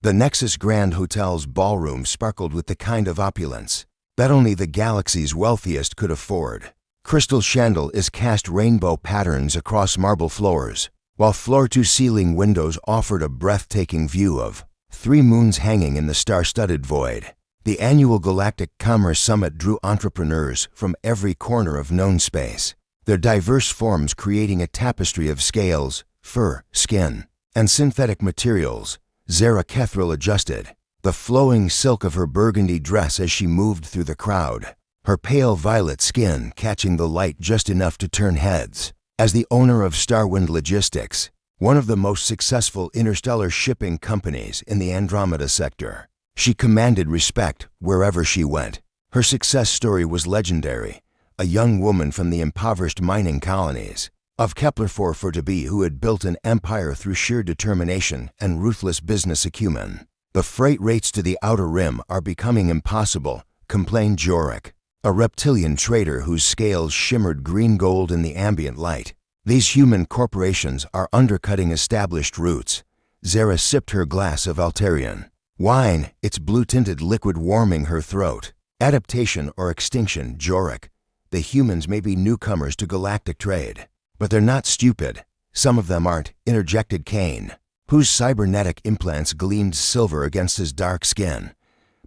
The Nexus Grand Hotel's ballroom sparkled with the kind of opulence that only the galaxy's wealthiest could afford. Crystal chandeliers cast rainbow patterns across marble floors, while floor-to-ceiling windows offered a breathtaking view of 3 moons hanging in the star-studded void. The annual Galactic Commerce Summit drew entrepreneurs from every corner of known space, their diverse forms creating a tapestry of scales, fur, skin, and synthetic materials. Zara Kethril adjusted the flowing silk of her burgundy dress as she moved through the crowd, her pale violet skin catching the light just enough to turn heads. As the owner of Starwind Logistics, one of the most successful interstellar shipping companies in the Andromeda sector, she commanded respect wherever she went. Her success story was legendary. A young woman from the impoverished mining colonies of Kepler-4 who had built an empire through sheer determination and ruthless business acumen. The freight rates to the outer rim are becoming impossible, complained Jorik, a reptilian trader whose scales shimmered green-gold in the ambient light. These human corporations are undercutting established routes. Zara sipped her glass of Altarian wine, its blue-tinted liquid warming her throat. Adaptation or extinction, Jorik. The humans may be newcomers to galactic trade, but they're not stupid. Some of them aren't, interjected Kane, whose cybernetic implants gleamed silver against his dark skin.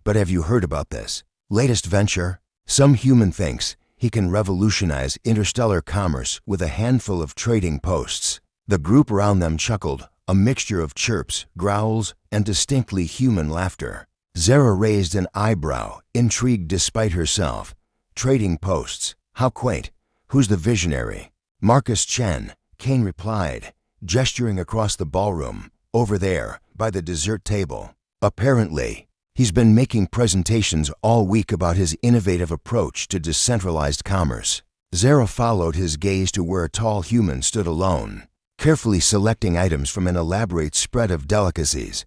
But have you heard about this latest venture? Some human thinks he can revolutionize interstellar commerce with a handful of trading posts. The group around them chuckled, a mixture of chirps, growls, and distinctly human laughter. Zara raised an eyebrow, intrigued despite herself. Trading posts, how quaint. Who's the visionary? Marcus Chen, Kane replied, gesturing across the ballroom. Over there, by the dessert table. Apparently, he's been making presentations all week about his innovative approach to decentralized commerce. Zara followed his gaze to where a tall human stood alone, carefully selecting items from an elaborate spread of delicacies.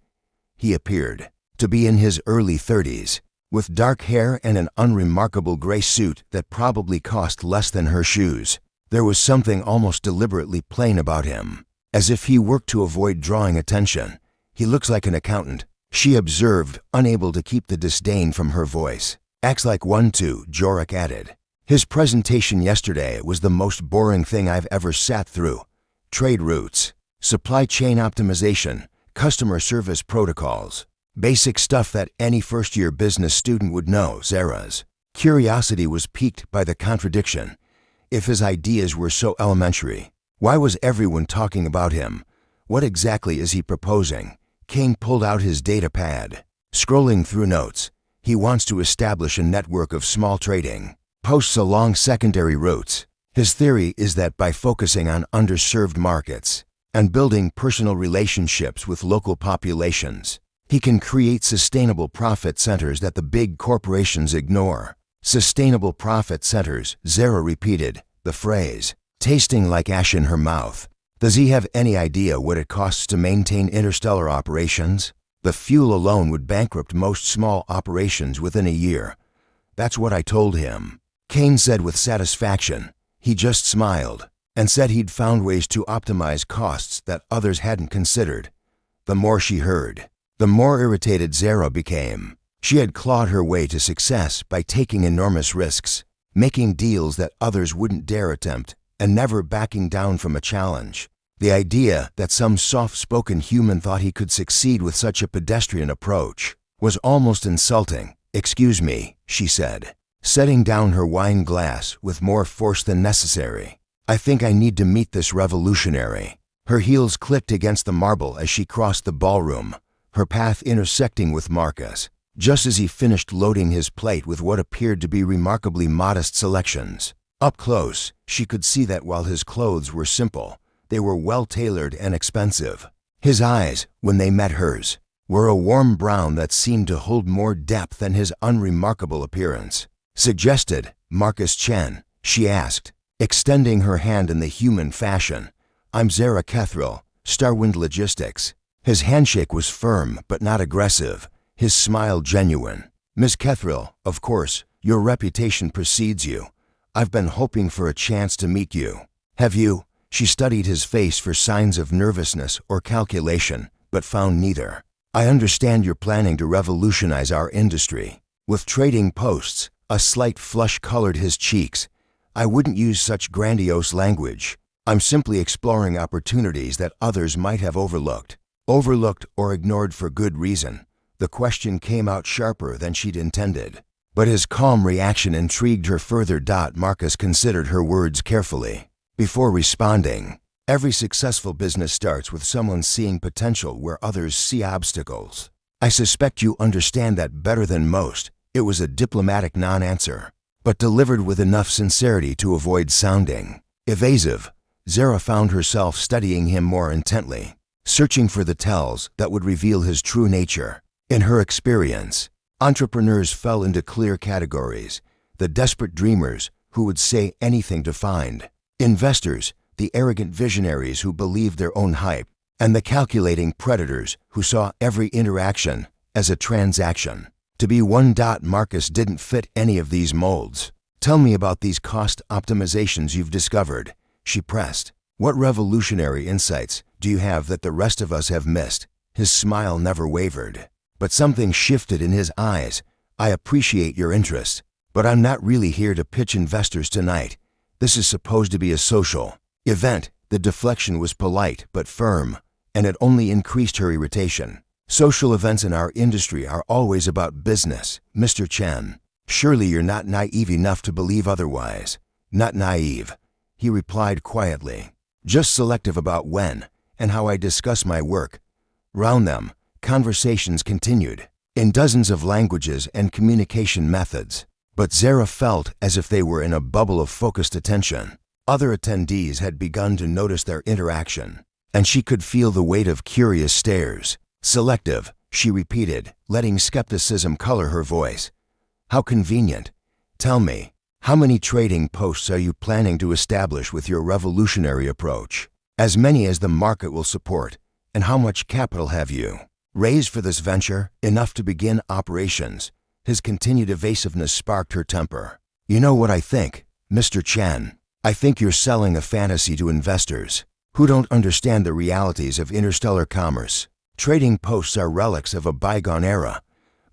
He appeared to be in his early 30s, with dark hair and an unremarkable gray suit that probably cost less than her shoes. There was something almost deliberately plain about him, as if he worked to avoid drawing attention. He looks like an accountant, she observed, unable to keep the disdain from her voice. Acts like one too, Jorik added. His presentation yesterday was the most boring thing I've ever sat through. Trade routes, supply chain optimization, customer service protocols. Basic stuff that any first-year business student would know. Zara's curiosity was piqued by the contradiction. If his ideas were so elementary, why was everyone talking about him? What exactly is he proposing? Kane pulled out his data pad. Scrolling through notes, he wants to establish a network of small trading posts along secondary routes. His theory is that by focusing on underserved markets and building personal relationships with local populations, he can create sustainable profit centers that the big corporations ignore. Sustainable profit centers, Zara repeated the phrase, tasting like ash in her mouth. Does he have any idea what it costs to maintain interstellar operations? The fuel alone would bankrupt most small operations within a year. That's what I told him, Kane said with satisfaction. He just smiled and said he'd found ways to optimize costs that others hadn't considered. The more she heard, the more irritated Zara became. She had clawed her way to success by taking enormous risks, making deals that others wouldn't dare attempt, and never backing down from a challenge. The idea that some soft-spoken human thought he could succeed with such a pedestrian approach was almost insulting. Excuse me, she said, setting down her wine glass with more force than necessary. I think I need to meet this revolutionary. Her heels clicked against the marble as she crossed the ballroom, her path intersecting with Marcus, just as he finished loading his plate with what appeared to be remarkably modest selections. Up close, she could see that while his clothes were simple, they were well-tailored and expensive. His eyes, when they met hers, were a warm brown that seemed to hold more depth than his unremarkable appearance suggested. Marcus Chen, she asked, extending her hand in the human fashion. I'm Zara Kethril, Starwind Logistics. His handshake was firm but not aggressive, his smile genuine. Miss Kethril, of course, your reputation precedes you. I've been hoping for a chance to meet you. Have you? She studied his face for signs of nervousness or calculation, but found neither. I understand you're planning to revolutionize our industry. With trading posts, a slight flush colored his cheeks. I wouldn't use such grandiose language. I'm simply exploring opportunities that others might have overlooked. Overlooked or ignored for good reason. The question came out sharper than she'd intended. But his calm reaction intrigued her further. Marcus considered her words carefully. Before responding, every successful business starts with someone seeing potential where others see obstacles. I suspect you understand that better than most. It was a diplomatic non-answer, but delivered with enough sincerity to avoid sounding evasive. Zara found herself studying him more intently, searching for the tells that would reveal his true nature. In her experience, entrepreneurs fell into clear categories: the desperate dreamers who would say anything to find, investors, the arrogant visionaries who believed their own hype, and the calculating predators who saw every interaction as a transaction. To be one. Marcus didn't fit any of these molds. Tell me about these cost optimizations you've discovered, she pressed. What revolutionary insights do you have that the rest of us have missed? His smile never wavered, but something shifted in his eyes. I appreciate your interest, but I'm not really here to pitch investors tonight. This is supposed to be a social event. The deflection was polite but firm, and it only increased her irritation. Social events in our industry are always about business, Mr. Chen. Surely you're not naive enough to believe otherwise. Not naive, he replied quietly. Just selective about when and how I discuss my work. Round them, conversations continued, in dozens of languages and communication methods. But Zara felt as if they were in a bubble of focused attention. Other attendees had begun to notice their interaction, and she could feel the weight of curious stares. Selective, she repeated, letting skepticism color her voice. How convenient. Tell me, how many trading posts are you planning to establish with your revolutionary approach? As many as the market will support. And how much capital have you raised for this venture? Enough to begin operations. His continued evasiveness sparked her temper. You know what I think, Mr. Chen? I think you're selling a fantasy to investors who don't understand the realities of interstellar commerce. Trading posts are relics of a bygone era.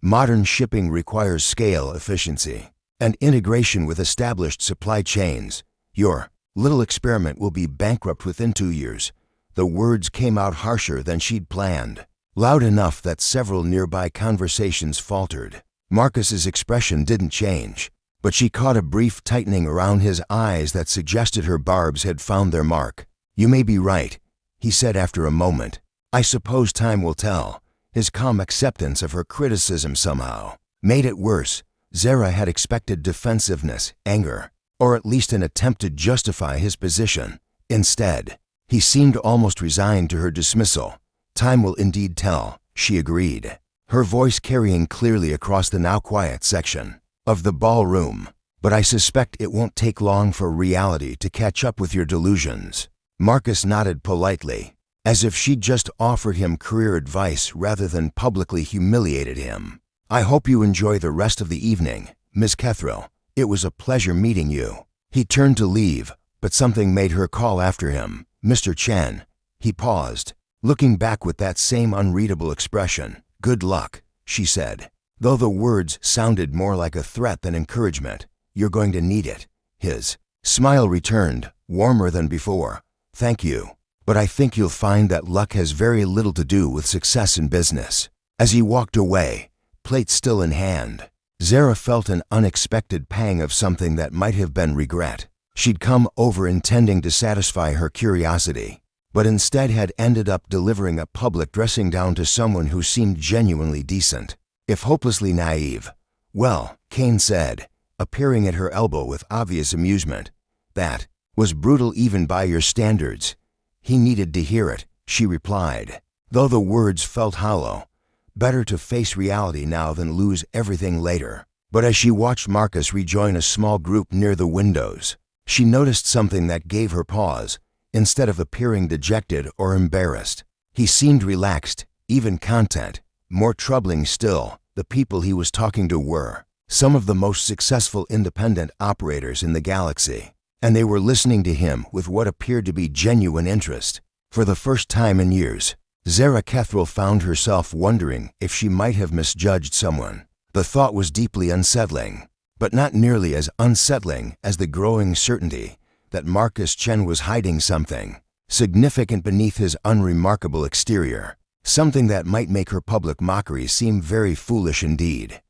Modern shipping requires scale, efficiency, and integration with established supply chains. Your little experiment will be bankrupt within 2 years. The words came out harsher than she'd planned, loud enough that several nearby conversations faltered. Marcus's expression didn't change, but she caught a brief tightening around his eyes that suggested her barbs had found their mark. You may be right, he said after a moment. I suppose time will tell. His calm acceptance of her criticism somehow made it worse. Zara had expected defensiveness, anger, or at least an attempt to justify his position. Instead, he seemed almost resigned to her dismissal. Time will indeed tell, she agreed, her voice carrying clearly across the now quiet section of the ballroom. But I suspect it won't take long for reality to catch up with your delusions. Marcus nodded politely, as if she'd just offered him career advice rather than publicly humiliated him. I hope you enjoy the rest of the evening, Miss Kethril. It was a pleasure meeting you. He turned to leave, but something made her call after him. Mr. Chen. He paused, looking back with that same unreadable expression. Good luck, she said, though the words sounded more like a threat than encouragement. You're going to need it. His smile returned, warmer than before. Thank you. But I think you'll find that luck has very little to do with success in business. As he walked away, plate still in hand, Zara felt an unexpected pang of something that might have been regret. She'd come over intending to satisfy her curiosity, but instead had ended up delivering a public dressing down to someone who seemed genuinely decent, if hopelessly naive. Well, Kane said, appearing at her elbow with obvious amusement, that was brutal even by your standards. He needed to hear it, she replied, though the words felt hollow. Better to face reality now than lose everything later. But as she watched Marcus rejoin a small group near the windows, she noticed something that gave her pause. Instead of appearing dejected or embarrassed, he seemed relaxed, even content. More troubling still, the people he was talking to were some of the most successful independent operators in the galaxy, and they were listening to him with what appeared to be genuine interest. For the first time in years, Zara Catherall found herself wondering if she might have misjudged someone. The thought was deeply unsettling, but not nearly as unsettling as the growing certainty that Marcus Chen was hiding something significant beneath his unremarkable exterior, something that might make her public mockery seem very foolish indeed.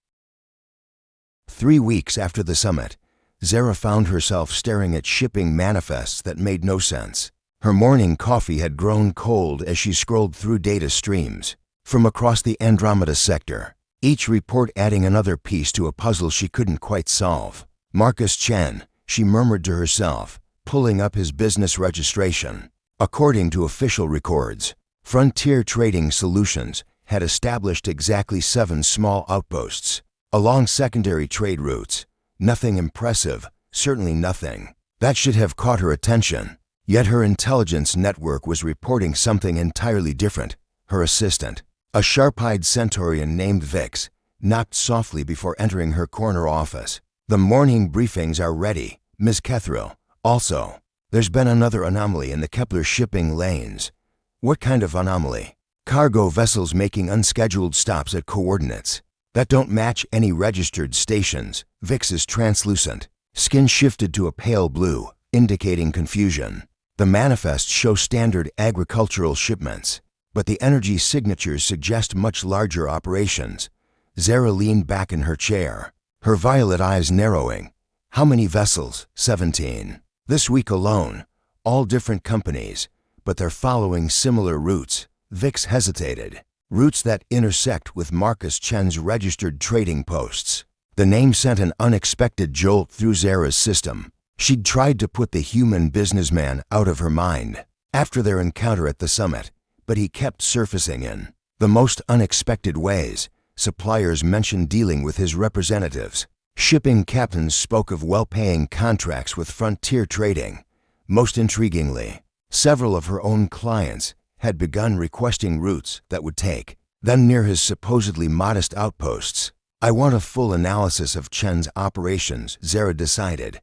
3 weeks after the summit, Zara found herself staring at shipping manifests that made no sense. Her morning coffee had grown cold as she scrolled through data streams from across the Andromeda sector, each report adding another piece to a puzzle she couldn't quite solve. Marcus Chen, she murmured to herself, pulling up his business registration. According to official records, Frontier Trading Solutions had established exactly 7 small outposts along secondary trade routes. Nothing impressive, certainly nothing that should have caught her attention. Yet her intelligence network was reporting something entirely different. Her assistant, a sharp-eyed Centaurian named Vix, knocked softly before entering her corner office. "The morning briefings are ready, Ms. Catherall. Also, there's been another anomaly in the Kepler shipping lanes." "What kind of anomaly?" "Cargo vessels making unscheduled stops at coordinates that don't match any registered stations." Vix's translucent skin shifted to a pale blue, indicating confusion. "The manifests show standard agricultural shipments, but the energy signatures suggest much larger operations." Zara leaned back in her chair, her violet eyes narrowing. "How many vessels?" 17. "This week alone. All different companies, but they're following similar routes." Vix hesitated. "Routes that intersect with Marcus Chen's registered trading posts." The name sent an unexpected jolt through Zara's system. She'd tried to put the human businessman out of her mind after their encounter at the summit, but he kept surfacing in the most unexpected ways. Suppliers mentioned dealing with his representatives. Shipping captains spoke of well-paying contracts with Frontier Trading. Most intriguingly, several of her own clients had begun requesting routes that would take them near his supposedly modest outposts. "I want a full analysis of Chen's operations," Zara decided.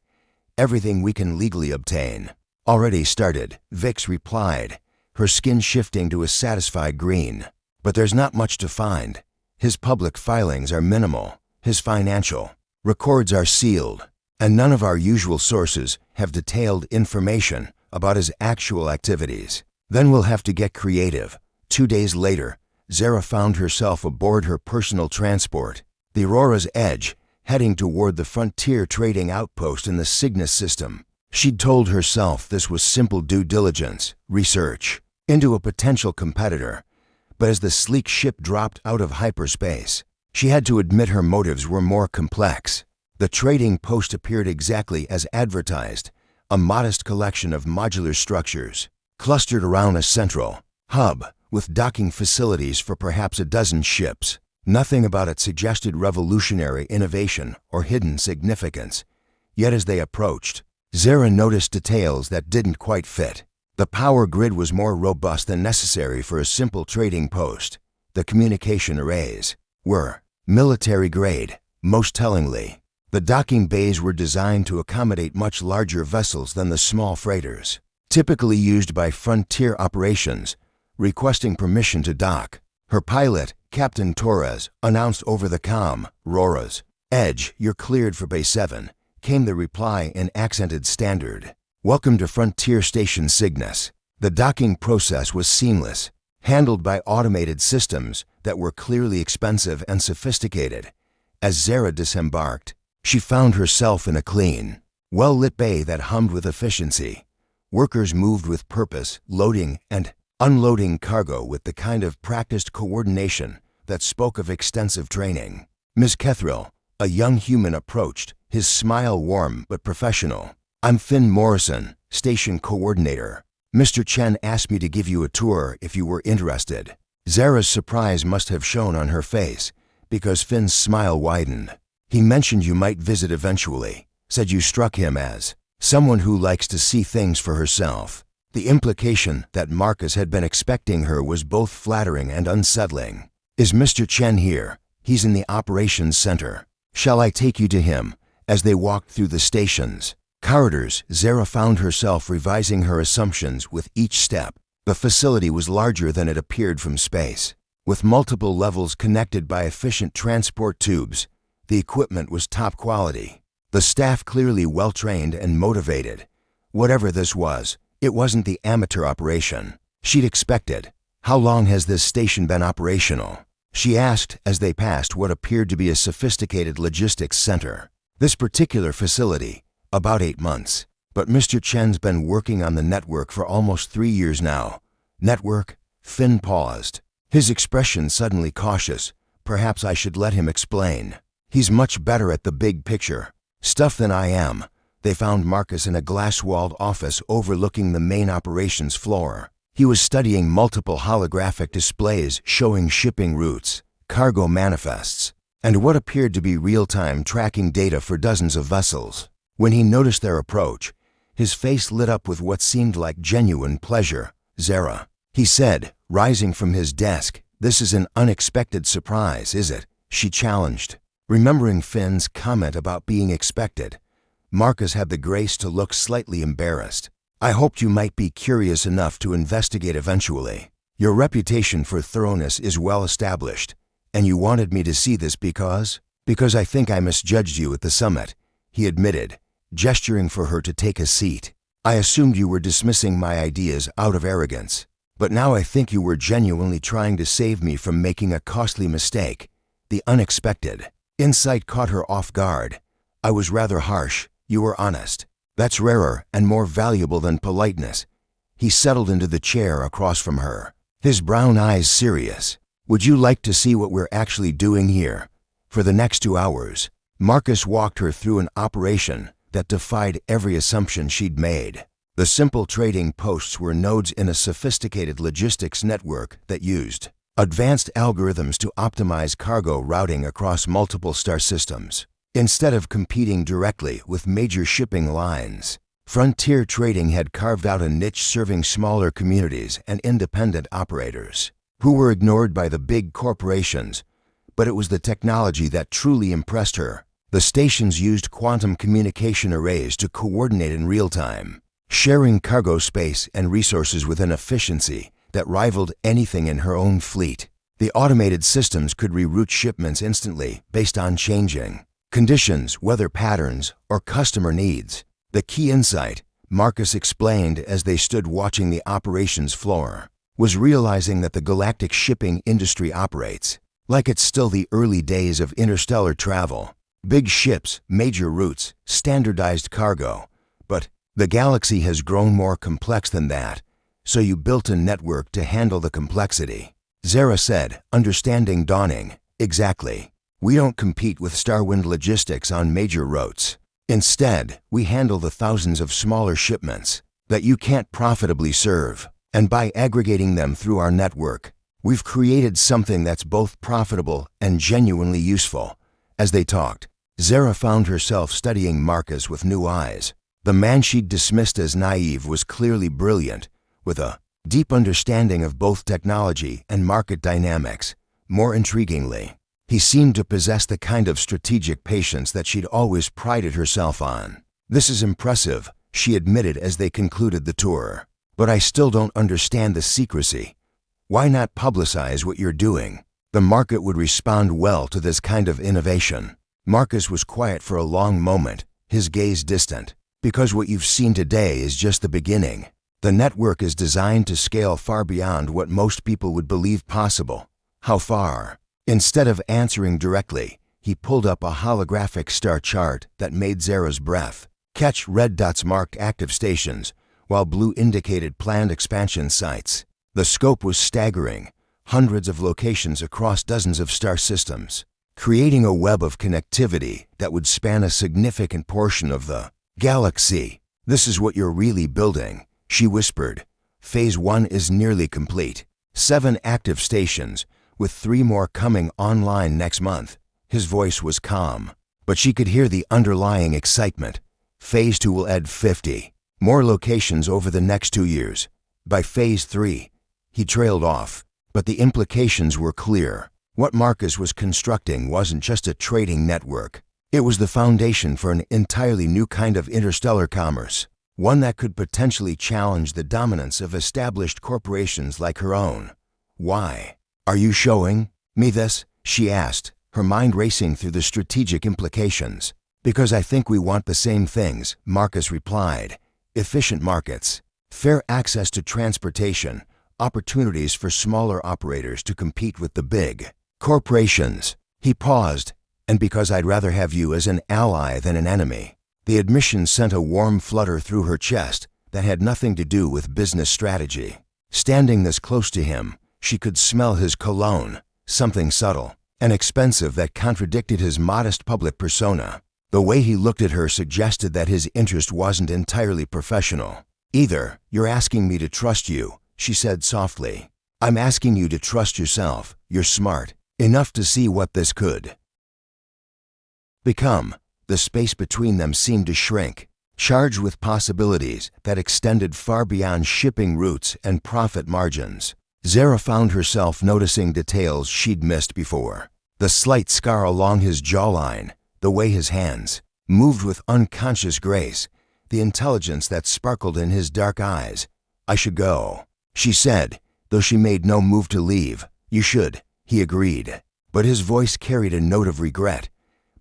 "Everything we can legally obtain." "Already started," Vix replied, her skin shifting to a satisfied green. "But there's not much to find. His public filings are minimal. His financial records are sealed, and none of our usual sources have detailed information about his actual activities." "Then we'll have to get creative." 2 days later, Zara found herself aboard her personal transport, the Aurora's Edge, heading toward the Frontier Trading outpost in the Cygnus system. She'd told herself this was simple due diligence, research into a potential competitor, but as the sleek ship dropped out of hyperspace, she had to admit her motives were more complex. The trading post appeared exactly as advertised, a modest collection of modular structures clustered around a central hub with docking facilities for perhaps a dozen ships. Nothing about it suggested revolutionary innovation or hidden significance. Yet as they approached, Zara noticed details that didn't quite fit. The power grid was more robust than necessary for a simple trading post. The communication arrays were military grade. Most tellingly, the docking bays were designed to accommodate much larger vessels than the small freighters typically used by Frontier operations. Requesting permission to dock, her pilot, Captain Torres, announced over the comm, "Aurora's Edge, you're cleared for Bay 7, came the reply in accented standard. "Welcome to Frontier Station Cygnus." The docking process was seamless, handled by automated systems that were clearly expensive and sophisticated. As Zara disembarked, she found herself in a clean, well-lit bay that hummed with efficiency. Workers moved with purpose, loading and unloading cargo with the kind of practiced coordination that spoke of extensive training. "Ms. Catherall," a young human approached, his smile warm but professional. "I'm Finn Morrison, station coordinator. Mr. Chen asked me to give you a tour if you were interested." Zara's surprise must have shown on her face, because Finn's smile widened. "He mentioned you might visit eventually, said you struck him as someone who likes to see things for herself." The implication that Marcus had been expecting her was both flattering and unsettling. "Is Mr. Chen here?" "He's in the operations center." "Shall I take you to him?" As they walked through the station's corridors, Zara found herself revising her assumptions with each step. The facility was larger than it appeared from space. With multiple levels connected by efficient transport tubes, the equipment was top quality. The staff clearly well-trained and motivated. Whatever this was, it wasn't the amateur operation she'd expected. "How long has this station been operational?" she asked as they passed what appeared to be a sophisticated logistics center. "This particular facility, about 8 months. But Mr. Chen's been working on the network for almost 3 years now." "Network?" Finn paused, his expression suddenly cautious. Perhaps I should let him explain. He's much better at the big picture stuff than I am. They found Marcus in a glass-walled office overlooking the main operations floor. He was studying multiple holographic displays showing shipping routes, cargo manifests, and what appeared to be real-time tracking data for dozens of vessels. When he noticed their approach, his face lit up with what seemed like genuine pleasure. "Zara," he said, rising from his desk. "This is an unexpected surprise, is it?" she challenged. Remembering Finn's comment about being expected, Marcus had the grace to look slightly embarrassed. "I hoped you might be curious enough to investigate eventually. Your reputation for thoroughness is well established, and you wanted me to see this because I think I misjudged you at the summit," he admitted, gesturing for her to take a seat. "I assumed you were dismissing my ideas out of arrogance, but now I think you were genuinely trying to save me from making a costly mistake." The unexpected insight caught her off guard. "I was rather harsh. You were honest. That's rarer and more valuable than politeness." He settled into the chair across from her, his brown eyes serious. "Would you like to see what we're actually doing here?" For the next 2 hours, Marcus walked her through an operation that defied every assumption she'd made. The simple trading posts were nodes in a sophisticated logistics network that used advanced algorithms to optimize cargo routing across multiple star systems. Instead of competing directly with major shipping lines, Frontier Trading had carved out a niche serving smaller communities and independent operators who were ignored by the big corporations. But it was the technology that truly impressed her. The stations used quantum communication arrays to coordinate in real time, sharing cargo space and resources with an efficiency that rivaled anything in her own fleet. The automated systems could reroute shipments instantly based on changing conditions, weather patterns, or customer needs. The key insight, Marcus explained as they stood watching the operations floor, was realizing that the galactic shipping industry operates like it's still the early days of interstellar travel. Big ships, major routes, standardized cargo. But the galaxy has grown more complex than that, so you built a network to handle the complexity. Zara said, understanding dawning. Exactly. We don't compete with Starwind Logistics on major routes. Instead, we handle the thousands of smaller shipments that you can't profitably serve. And by aggregating them through our network, we've created something that's both profitable and genuinely useful. As they talked, Zara found herself studying Marcus with new eyes. The man she'd dismissed as naive was clearly brilliant, with a deep understanding of both technology and market dynamics. More intriguingly, he seemed to possess the kind of strategic patience that she'd always prided herself on. "This is impressive," she admitted as they concluded the tour. "But I still don't understand the secrecy. Why not publicize what you're doing? The market would respond well to this kind of innovation." Marcus was quiet for a long moment, his gaze distant. "Because what you've seen today is just the beginning. The network is designed to scale far beyond what most people would believe possible." "How far?" Instead of answering directly, he pulled up a holographic star chart that made Zara's breath catch. Red dots marked active stations, while blue indicated planned expansion sites. The scope was staggering, hundreds of locations across dozens of star systems, creating a web of connectivity that would span a significant portion of the galaxy. "This is what you're really building," she whispered. "Phase 1 is nearly complete. 7 active stations, with 3 more coming online next month." His voice was calm, but she could hear the underlying excitement. "Phase 2 will add 50 more locations over the next 2 years. By Phase 3, he trailed off, but the implications were clear. What Marcus was constructing wasn't just a trading network. It was the foundation for an entirely new kind of interstellar commerce. one that could potentially challenge the dominance of established corporations like her own. Why? Are you showing me this? She asked, her mind racing through the strategic implications. Because I think we want the same things, Marcus replied. Efficient markets, fair access to transportation, opportunities for smaller operators to compete with the big corporations. He paused, and because I'd rather have you as an ally than an enemy. The admission sent a warm flutter through her chest that had nothing to do with business strategy. Standing this close to him, she could smell his cologne, something subtle and expensive that contradicted his modest public persona. The way he looked at her suggested that his interest wasn't entirely professional. Either. You're asking me to trust you, she said softly. I'm asking you to trust yourself. You're smart enough to see what this could become. The space between them seemed to shrink, charged with possibilities that extended far beyond shipping routes and profit margins. Zara found herself noticing details she'd missed before. The slight scar along his jawline, the way his hands moved with unconscious grace, the intelligence that sparkled in his dark eyes. I should go, she said, though she made no move to leave. You should, he agreed, but his voice carried a note of regret.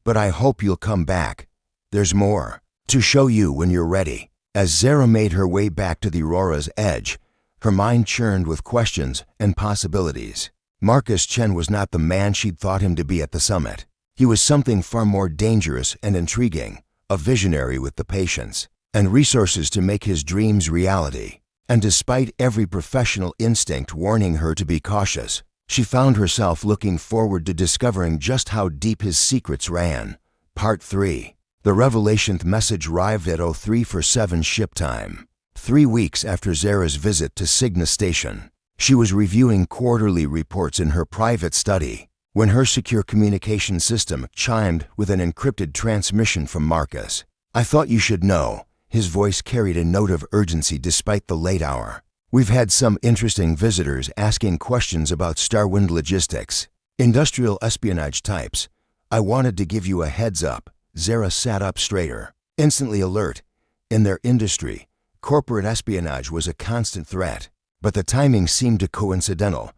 But I hope you'll come back. There's more to show you when you're ready. As Zara made her way back to the Aurora's edge, her mind churned with questions and possibilities. Marcus Chen was not the man she'd thought him to be at the summit. He was something far more dangerous and intriguing, a visionary with the patience and resources to make his dreams reality. And despite every professional instinct warning her to be cautious, she found herself looking forward to discovering just how deep his secrets ran. Part 3. The revelation message arrived at 0347 ship time. 3 weeks after Zara's visit to Cygnus Station, she was reviewing quarterly reports in her private study when her secure communication system chimed with an encrypted transmission from Marcus. I thought you should know. His voice carried a note of urgency despite the late hour. We've had some interesting visitors asking questions about Starwind logistics, industrial espionage types. I wanted to give you a heads up. Zara sat up straighter, instantly alert. In their industry, corporate espionage was a constant threat, but the timing seemed coincidental.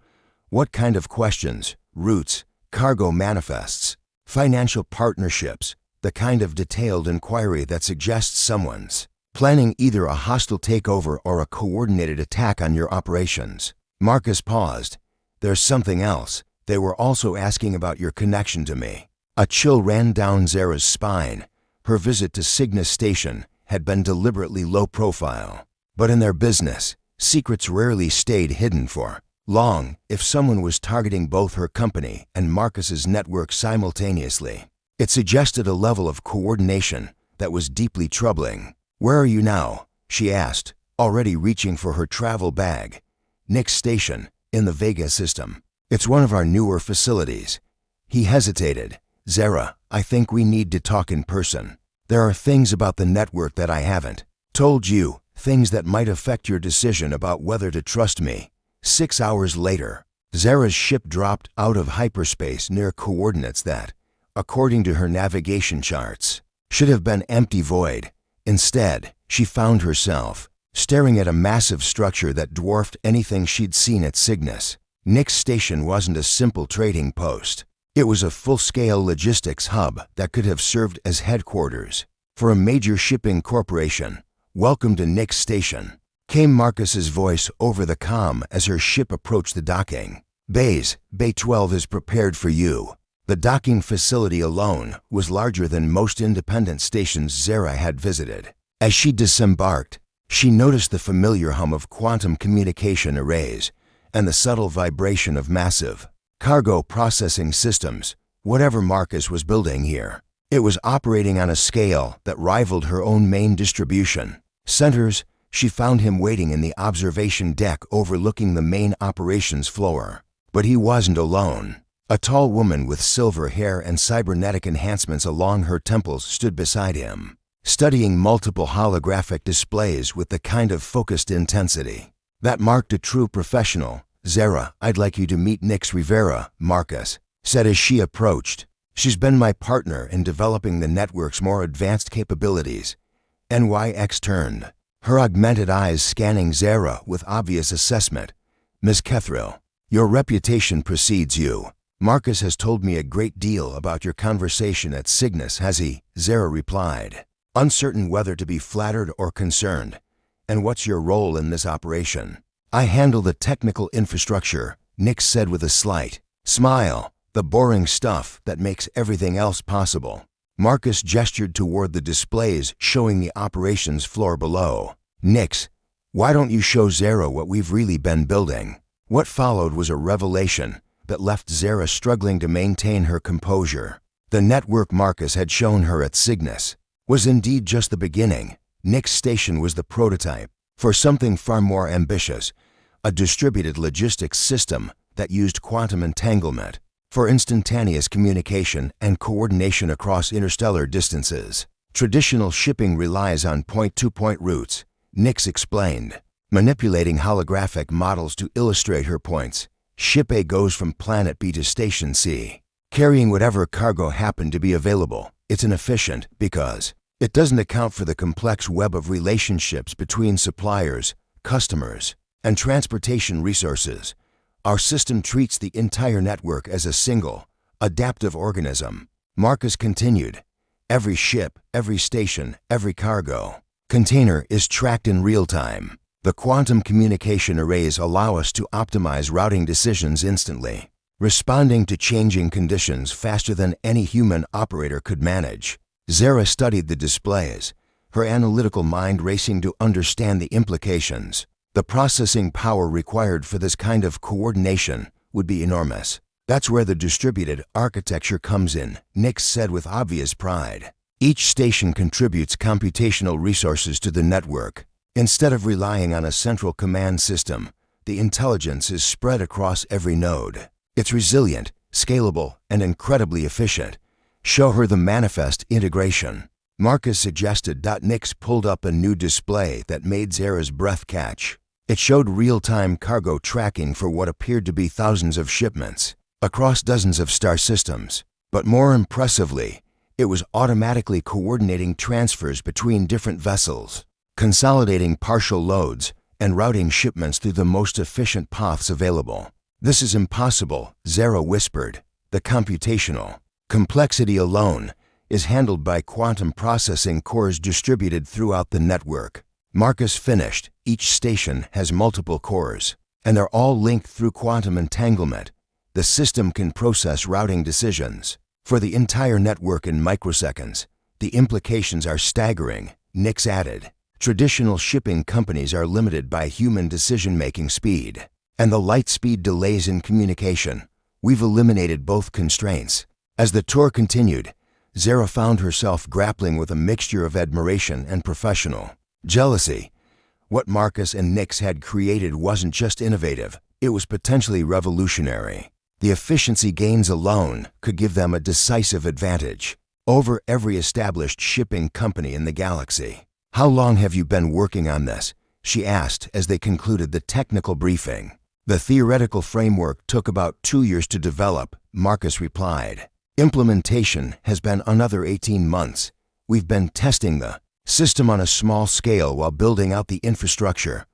What kind of questions? Routes, cargo manifests, financial partnerships, the kind of detailed inquiry that suggests someone's planning either a hostile takeover or a coordinated attack on your operations. Marcus paused. There's something else. They were also asking about your connection to me. A chill ran down Zara's spine. Her visit to Cygnus Station had been deliberately low profile. But in their business, secrets rarely stayed hidden for long. If someone was targeting both her company and Marcus's network simultaneously, it suggested a level of coordination that was deeply troubling. Where are you now? She asked, already reaching for her travel bag. Nyx Station, in the Vega system. It's one of our newer facilities. He hesitated. Zara, I think we need to talk in person. There are things about the network that I haven't told you, things that might affect your decision about whether to trust me. 6 hours later, Zara's ship dropped out of hyperspace near coordinates that, according to her navigation charts, should have been empty void. Instead, she found herself staring at a massive structure that dwarfed anything she'd seen at Cygnus. Nyx Station wasn't a simple trading post. It was a full-scale logistics hub that could have served as headquarters for a major shipping corporation. Welcome to Nyx Station, came Marcus's voice over the comm as her ship approached the docking. Bay 12 is prepared for you. The docking facility alone was larger than most independent stations Zara had visited. As she disembarked, she noticed the familiar hum of quantum communication arrays and the subtle vibration of massive cargo processing systems. Whatever Marcus was building here, it was operating on a scale that rivaled her own main distribution centers. She found him waiting in the observation deck overlooking the main operations floor. But he wasn't alone. A tall woman with silver hair and cybernetic enhancements along her temples stood beside him, studying multiple holographic displays with the kind of focused intensity that marked a true professional. Zara, I'd like you to meet Nyx Rivera, Marcus said as she approached. She's been my partner in developing the network's more advanced capabilities. NYX turned. her augmented eyes scanning Zara with obvious assessment. "Miss Kethril, your reputation precedes you. Marcus has told me a great deal about your conversation at Cygnus, has he?" Zara replied, uncertain whether to be flattered or concerned. "And what's your role in this operation?" "I handle the technical infrastructure," Nix said with a slight smile, "the boring stuff that makes everything else possible." Marcus gestured toward the displays showing the operations floor below. "Nix, why don't you show Zara what we've really been building?" What followed was a revelation that left Zara struggling to maintain her composure. The network Marcus had shown her at Cygnus was indeed just the beginning. Nix Station was the prototype for something far more ambitious, a distributed logistics system that used quantum entanglement for instantaneous communication and coordination across interstellar distances. "Traditional shipping relies on point-to-point routes," Nix explained, manipulating holographic models to illustrate her points. "Ship A goes from planet B to Station C, carrying whatever cargo happened to be available. It's inefficient because it doesn't account for the complex web of relationships between suppliers, customers, and transportation resources. Our system treats the entire network as a single, adaptive organism." Marcus continued, "Every ship, every station, every cargo container is tracked in real time. The quantum communication arrays allow us to optimize routing decisions instantly, responding to changing conditions faster than any human operator could manage." Zara studied the displays, her analytical mind racing to understand the implications. The processing power required for this kind of coordination would be enormous. "That's where the distributed architecture comes in," Nix said with obvious pride. "Each station contributes computational resources to the network. Instead of relying on a central command system, the intelligence is spread across every node. It's resilient, scalable, and incredibly efficient. Show her the manifest integration," Marcus suggested. Nix pulled up a new display that made Zara's breath catch. It showed real-time cargo tracking for what appeared to be thousands of shipments across dozens of star systems. But more impressively, it was automatically coordinating transfers between different vessels, consolidating partial loads, and routing shipments through the most efficient paths available. "This is impossible," Zara whispered. "The computational complexity alone is handled by quantum processing cores distributed throughout the network." Marcus finished. "Each station has multiple cores, and they're all linked through quantum entanglement. The system can process routing decisions for the entire network in microseconds. The implications are staggering," Nix added. "Traditional shipping companies are limited by human decision-making speed and the light-speed delays in communication. We've eliminated both constraints." As the tour continued, Zara found herself grappling with a mixture of admiration and professional jealousy. What Marcus and Nix had created wasn't just innovative, it was potentially revolutionary. The efficiency gains alone could give them a decisive advantage over every established shipping company in the galaxy. "How long have you been working on this?" she asked as they concluded the technical briefing. "The theoretical framework took about 2 years to develop," Marcus replied. "Implementation has been another 18 months. We've been testing the system on a small scale while building out the infrastructure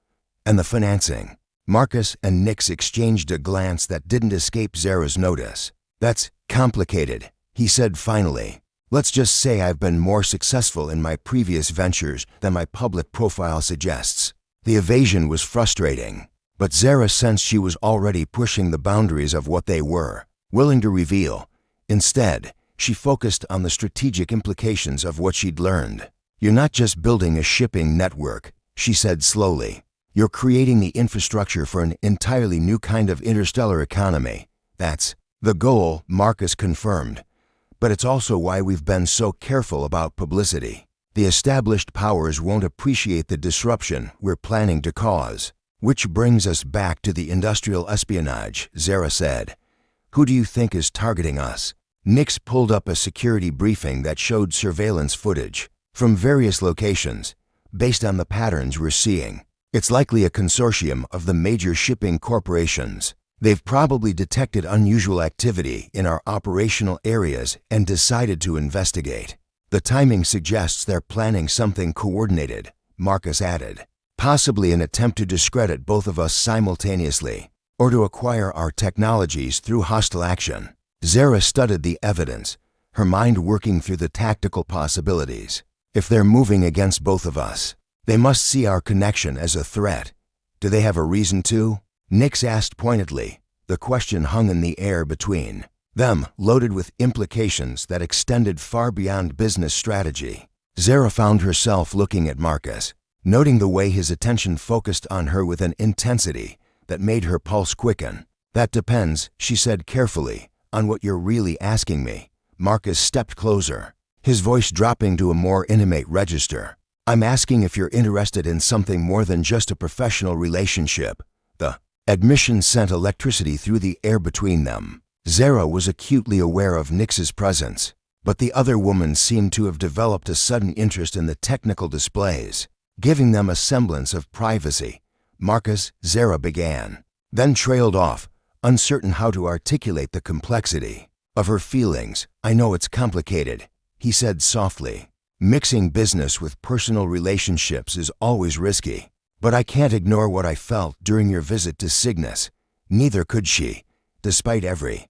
and the financing." Marcus and Nix exchanged a glance that didn't escape Zara's notice. "That's complicated," he said finally. "Let's just say I've been more successful in my previous ventures than my public profile suggests." The evasion was frustrating, but Zara sensed she was already pushing the boundaries of what they were willing to reveal. Instead, she focused on the strategic implications of what she'd learned. "You're not just building a shipping network," she said slowly. "You're creating the infrastructure for an entirely new kind of interstellar economy. That's the goal," Marcus confirmed. "But it's also why we've been so careful about publicity. The established powers won't appreciate the disruption we're planning to cause." "Which brings us back to the industrial espionage," Zara said. "Who do you think is targeting us?" Nix pulled up a security briefing that showed surveillance footage from various locations. "Based on the patterns we're seeing, it's likely a consortium of the major shipping corporations. They've probably detected unusual activity in our operational areas and decided to investigate. The timing suggests they're planning something coordinated Marcus added. Possibly an attempt to discredit both of us simultaneously, or to acquire our technologies through hostile action. Zara studied the evidence, her mind working through the tactical possibilities. If they're moving against both of us, they must see our connection as a threat. Do they have a reason to? Nix asked pointedly. The question hung in the air between them, loaded with implications that extended far beyond business strategy. Zara found herself looking at Marcus, noting the way his attention focused on her with an intensity that made her pulse quicken. That depends, she said carefully, on what you're really asking me. Marcus stepped closer, his voice dropping to a more intimate register. I'm asking if you're interested in something more than just a professional relationship. The admission sent electricity through the air between them. Zara was acutely aware of Nix's presence, but the other woman seemed to have developed a sudden interest in the technical displays, giving them a semblance of privacy. Marcus, Zara began, then trailed off, uncertain how to articulate the complexity of her feelings. I know it's complicated, he said softly. Mixing business with personal relationships is always risky, but I can't ignore what I felt during your visit to Cygnus. Neither could she, despite every